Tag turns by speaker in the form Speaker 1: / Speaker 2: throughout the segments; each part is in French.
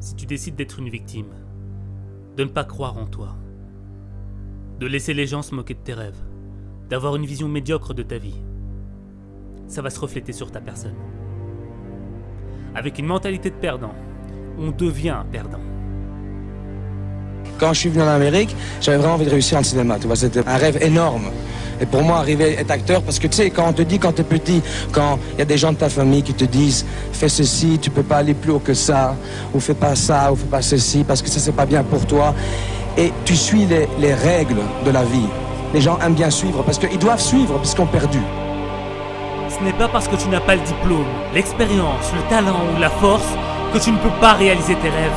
Speaker 1: Si tu décides d'être une victime, de ne pas croire en toi, de laisser les gens se moquer de tes rêves, d'avoir une vision médiocre de ta vie, ça va se refléter sur ta personne. Avec une mentalité de perdant, on devient un perdant.
Speaker 2: Quand je suis venu en Amérique, j'avais vraiment envie de réussir en cinéma. Tu vois, c'était un rêve énorme. Et pour moi, arriver à être acteur, parce que tu sais, quand on te dit quand t'es petit, quand il y a des gens de ta famille qui te disent fais ceci, tu peux pas aller plus haut que ça, ou fais pas ça, ou fais pas ceci, parce que ça c'est pas bien pour toi. Et tu suis les règles de la vie. Les gens aiment bien suivre, parce qu'ils doivent suivre, parce qu'ils ont perdu.
Speaker 1: Ce n'est pas parce que tu n'as pas le diplôme, l'expérience, le talent ou la force que tu ne peux pas réaliser tes rêves.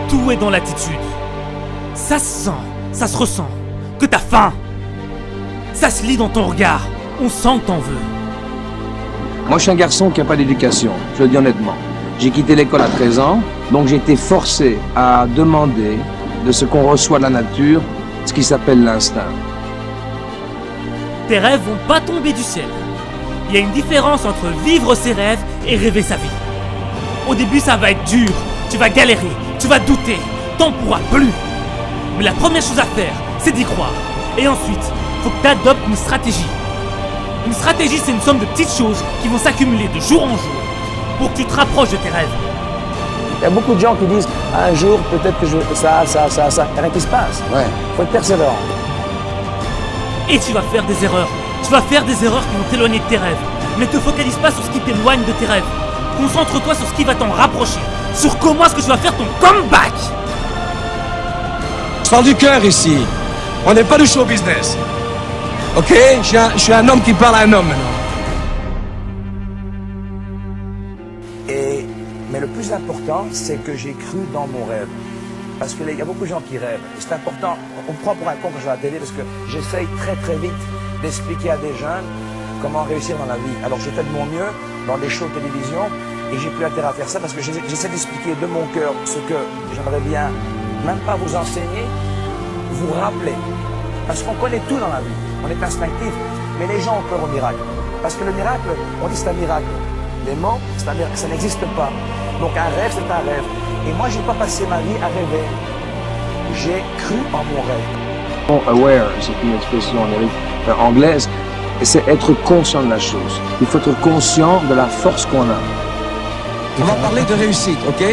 Speaker 1: Tout est dans l'attitude. Ça se sent, ça se ressent, que t'as faim. Ça se lit dans ton regard, on sent que t'en veux.
Speaker 2: Moi, je suis un garçon qui n'a pas d'éducation, je le dis honnêtement. J'ai quitté l'école à 13 ans, donc j'ai été forcé à demander de ce qu'on reçoit de la nature, ce qui s'appelle l'instinct.
Speaker 1: Tes rêves vont pas tomber du ciel. Il y a une différence entre vivre ses rêves et rêver sa vie. Au début, ça va être dur, tu vas galérer, tu vas douter, t'en pourras plus. Mais la première chose à faire, c'est d'y croire. Et ensuite, faut que tu adoptes une stratégie. Une stratégie, c'est une somme de petites choses qui vont s'accumuler de jour en jour pour que tu te rapproches de tes rêves.
Speaker 3: Il y a beaucoup de gens qui disent un jour peut-être que je veux ça. Il n'y a rien qui se passe.
Speaker 2: Ouais.
Speaker 3: Faut être persévérant.
Speaker 1: Et tu vas faire des erreurs. Tu vas faire des erreurs qui vont t'éloigner de tes rêves. Ne te focalise pas sur ce qui t'éloigne de tes rêves. Concentre-toi sur ce qui va t'en rapprocher. Sur comment est-ce que tu vas faire ton comeback.
Speaker 2: Je parle du cœur ici. On n'est pas du show business. Ok? Je suis un homme qui parle à un homme maintenant.
Speaker 3: Mais le plus important, c'est que j'ai cru dans mon rêve. Parce qu'il y a beaucoup de gens qui rêvent. Et c'est important, on me prend pour un con quand je vais à la télé parce que j'essaye très très vite d'expliquer à des jeunes comment réussir dans la vie. Alors j'ai fait de mon mieux dans des shows de télévision et j'ai plus intérêt à faire ça parce que j'essaie d'expliquer de mon cœur ce que j'aimerais bien, même pas vous enseigner, vous rappeler. Parce qu'on connaît tout dans la vie, on est instinctif, mais les gens ont peur au miracle. Parce que le miracle, on dit c'est un miracle. Les mots, c'est un miracle, ça n'existe pas. Donc un rêve, c'est un rêve. Et moi, j'ai pas passé ma vie à rêver. J'ai cru en mon rêve.
Speaker 2: Aware, c'est une expression anglaise, et c'est être conscient de la chose. Il faut être conscient de la force qu'on a. On va parler de réussite, ok?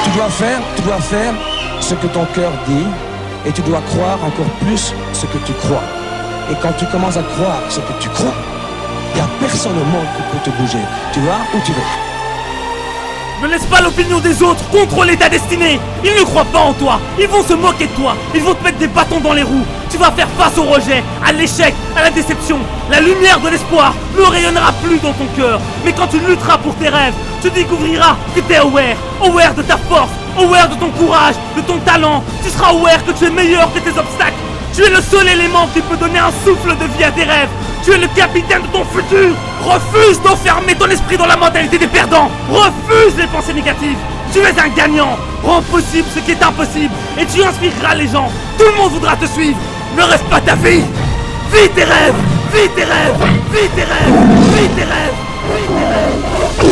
Speaker 2: Tu dois faire ce que ton cœur dit, et tu dois croire encore plus ce que tu crois. Et quand tu commences à croire ce que tu crois, il n'y a personne au monde qui peut te bouger. Tu vas où tu veux.
Speaker 1: Ne laisse pas l'opinion des autres contrôler ta destinée. Ils ne croient pas en toi. Ils vont se moquer de toi. Ils vont te mettre des bâtons dans les roues. Tu vas faire face au rejet, à l'échec, à la déception. La lumière de l'espoir ne rayonnera plus dans ton cœur. Mais quand tu lutteras pour tes rêves, tu découvriras que tu es aware de ta force, aware de ton courage, de ton talent. Tu seras aware que tu es meilleur que tes obstacles. Tu es le seul élément qui peut donner un souffle de vie à tes rêves. Tu es le capitaine de ton futur. Refuse d'enfermer ton esprit dans la mentalité des perdants. Refuse les pensées négatives. Tu es un gagnant. Rends possible ce qui est impossible et tu inspireras les gens. Tout le monde voudra te suivre. Ne reste pas ta vie. Vis tes rêves. Vis tes rêves. Vis tes rêves. Vis tes rêves. Vis tes rêves.